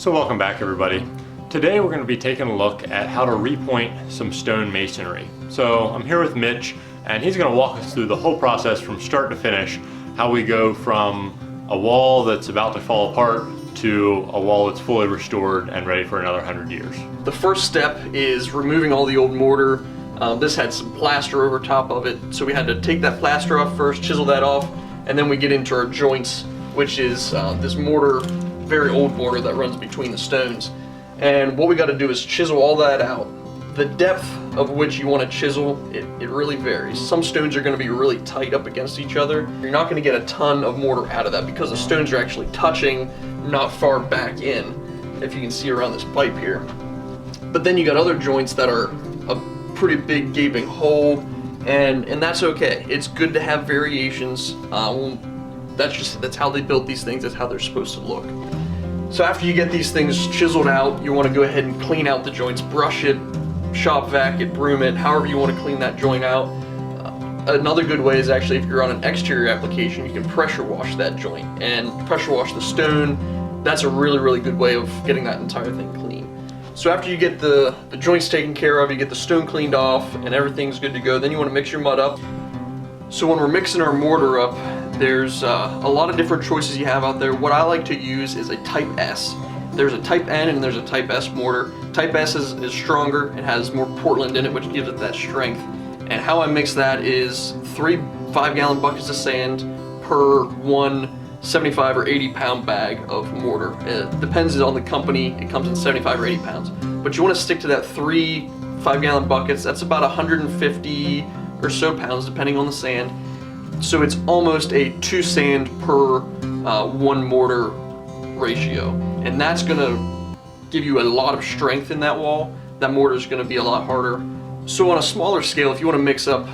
So welcome back, everybody. Today we're going to be taking a look at how to repoint some stone masonry. So I'm here with Mitch, and he's going to walk us through the whole process from start to finish, how we go from a wall that's about to fall apart to a wall that's fully restored and ready for another 100 years. The first step is removing all the old mortar. This had some plaster over top of it, so we had to take that plaster off first, chisel that off, and then we get into our joints, which is this mortar, very old mortar that runs between the stones. And what we got to do is chisel all that out. The depth of which you want to chisel, it really varies. Some stones are going to be really tight up against each other. You're not going to get a ton of mortar out of that because the stones are actually touching not far back in, if you can see around this pipe here. But then you got other joints that are a pretty big gaping hole, and that's okay. It's good to have variations. That's how they built these things. That's how they're supposed to look. So after you get these things chiseled out, you want to go ahead and clean out the joints, brush it, shop vac it, broom it, however you want to clean that joint out. Another good way is actually, if you're on an exterior application, you can pressure wash that joint and pressure wash the stone. That's a really good way of getting that entire thing clean. So after you get the joints taken care of, you get the stone cleaned off and everything's good to go, then you want to mix your mud up. So when we're mixing our mortar up, there's a lot of different choices you have out there. What I like to use is a Type S. There's a Type N and there's a Type S mortar. Type S is stronger, it has more Portland in it, which gives it that strength. And how I mix that is 3 5-gallon buckets of sand per one 75 or 80 pound bag of mortar. It depends on the company, it comes in 75 or 80 pounds. But you want to stick to that 3 5-gallon buckets. That's about 150 or so pounds depending on the sand. So it's almost a 2 sand per 1 mortar ratio. And that's going to give you a lot of strength in that wall. That mortar is going to be a lot harder. So on a smaller scale, if you want to mix up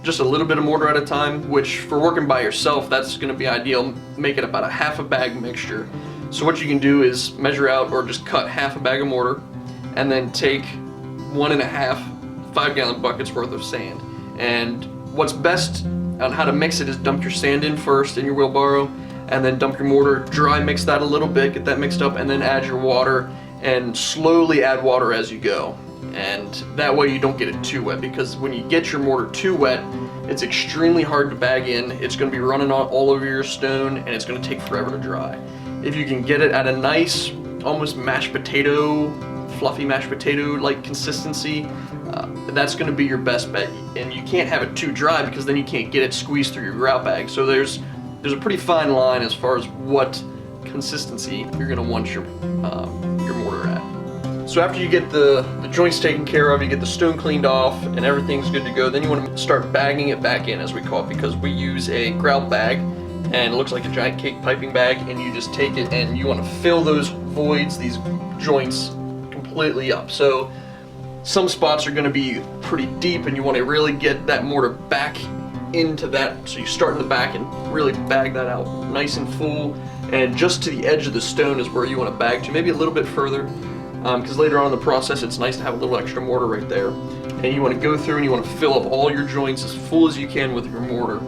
just a little bit of mortar at a time, which for working by yourself, that's going to be ideal. Make it about a half a bag mixture. So what you can do is measure out or just cut half a bag of mortar and then take 1.5 5-gallon buckets worth of sand. And what's best on how to mix it is dump your sand in first in your wheelbarrow and then dump your mortar, dry mix that a little bit, get that mixed up, and then add your water and slowly add water as you go. And that way you don't get it too wet, because when you get your mortar too wet, it's extremely hard to bag in. It's going to be running all over your stone and it's going to take forever to dry. If you can get it at a nice, almost mashed potato, fluffy mashed potato like consistency, that's going to be your best bet. And you can't have it too dry because then you can't get it squeezed through your grout bag. So there's a pretty fine line as far as what consistency you're going to want your mortar at. So after you get the joints taken care of, you get the stone cleaned off and everything's good to go, then you want to start bagging it back in, as we call it, because we use a grout bag and it looks like a giant cake piping bag, and you just take it and you want to fill those voids, these joints, completely up. So some spots are going to be pretty deep and you want to really get that mortar back into that. So you start in the back and really bag that out nice and full, and just to the edge of the stone is where you want to bag to, maybe a little bit further, because later on in the process it's nice to have a little extra mortar right there. And you want to go through and you want to fill up all your joints as full as you can with your mortar.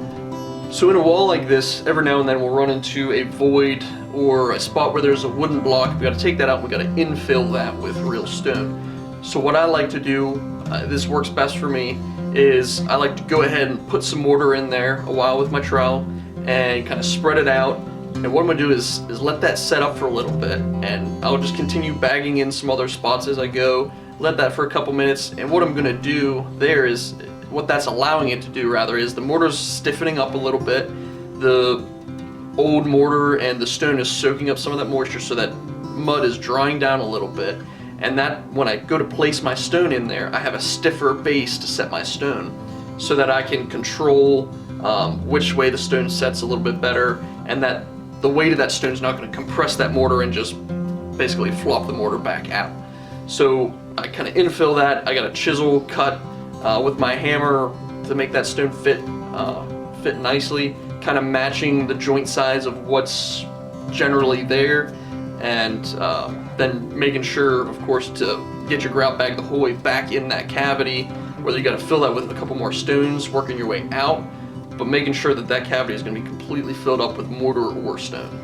So in a wall like this, every now and then we'll run into a void or a spot where there's a wooden block. We got to take that out and we got to infill that with real stone. So what I like to do, this works best for me, is I like to go ahead and put some mortar in there a while with my trowel and kind of spread it out. And what I'm going to do is let that set up for a little bit, and I'll just continue bagging in some other spots as I go, let that for a couple minutes. And what I'm going to do there is, what that's allowing it to do rather, is the mortar's stiffening up a little bit. The old mortar and the stone is soaking up some of that moisture, so that mud is drying down a little bit. And that, when I go to place my stone in there, I have a stiffer base to set my stone, so that I can control which way the stone sets a little bit better, and that the weight of that stone is not going to compress that mortar and just basically flop the mortar back out. So I kind of infill that. I got a chisel cut with my hammer to make that stone fit nicely, kind of matching the joint size of what's generally there. And then making sure, of course, to get your grout bag the whole way back in that cavity, whether you got to fill that with a couple more stones, working your way out, but making sure that that cavity is going to be completely filled up with mortar or stone.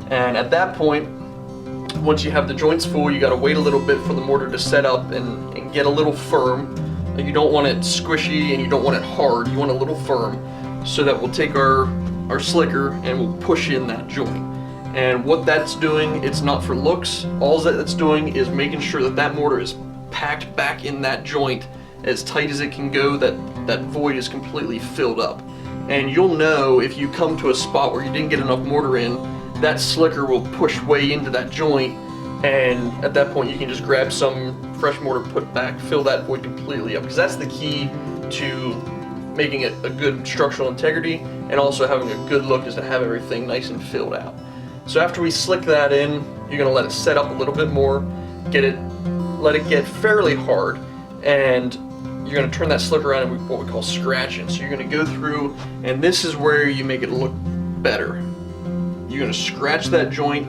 And at that point, once you have the joints full, you got to wait a little bit for the mortar to set up and get a little firm. You don't want it squishy and you don't want it hard. You want a little firm, so that we'll take our slicker and we'll push in that joint. And what that's doing, it's not for looks. All that it's doing is making sure that that mortar is packed back in that joint as tight as it can go, that void is completely filled up. And you'll know if you come to a spot where you didn't get enough mortar in, that slicker will push way into that joint, and at that point you can just grab some fresh mortar, put back, fill that void completely up, because that's the key to making it a good structural integrity and also having a good look, is to have everything nice and filled out. So after we slick that in, you're going to let it set up a little bit more, let it get fairly hard, and you're going to turn that slicker around and what we call scratching. So you're going to go through, and this is where you make it look better. You're going to scratch that joint,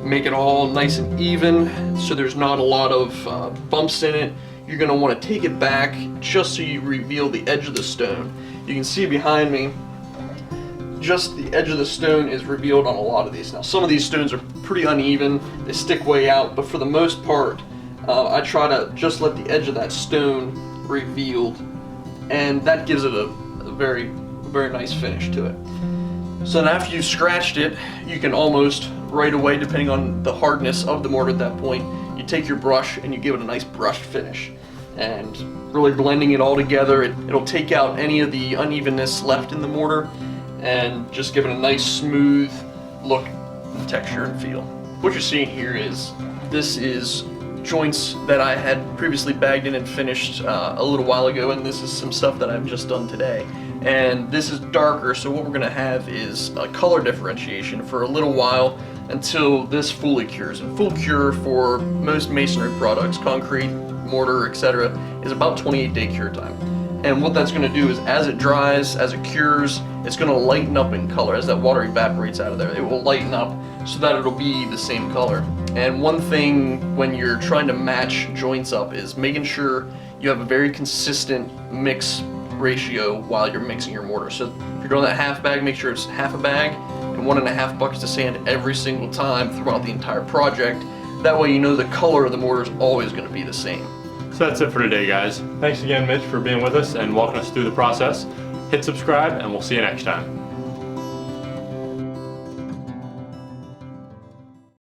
make it all nice and even so there's not a lot of bumps in it. You're going to want to take it back just so you reveal the edge of the stone. You can see behind me, just the edge of the stone is revealed on a lot of these. Now some of these stones are pretty uneven, they stick way out, but for the most part I try to just let the edge of that stone revealed, and that gives it a very, very nice finish to it. So then after you've scratched it, you can almost right away, depending on the hardness of the mortar at that point, you take your brush and you give it a nice brushed finish. And really blending it all together, it'll take out any of the unevenness left in the mortar and just give it a nice smooth look, texture, and feel. What you're seeing here is, this is joints that I had previously bagged in and finished a little while ago, and this is some stuff that I've just done today. And this is darker, so what we're going to have is a color differentiation for a little while until this fully cures. And full cure for most masonry products, concrete, mortar, etc., is about 28-day cure time. And what that's going to do is, as it dries, as it cures, it's going to lighten up in color. As that water evaporates out of there, it will lighten up so that it'll be the same color. And one thing when you're trying to match joints up is making sure you have a very consistent mix ratio while you're mixing your mortar. So if you're doing that half bag, make sure it's half a bag and 1.5 buckets of sand every single time throughout the entire project. That way you know the color of the mortar is always going to be the same. So that's it for today, guys. Thanks again, Mitch, for being with us and walking us through the process. Hit subscribe, and we'll see you next time.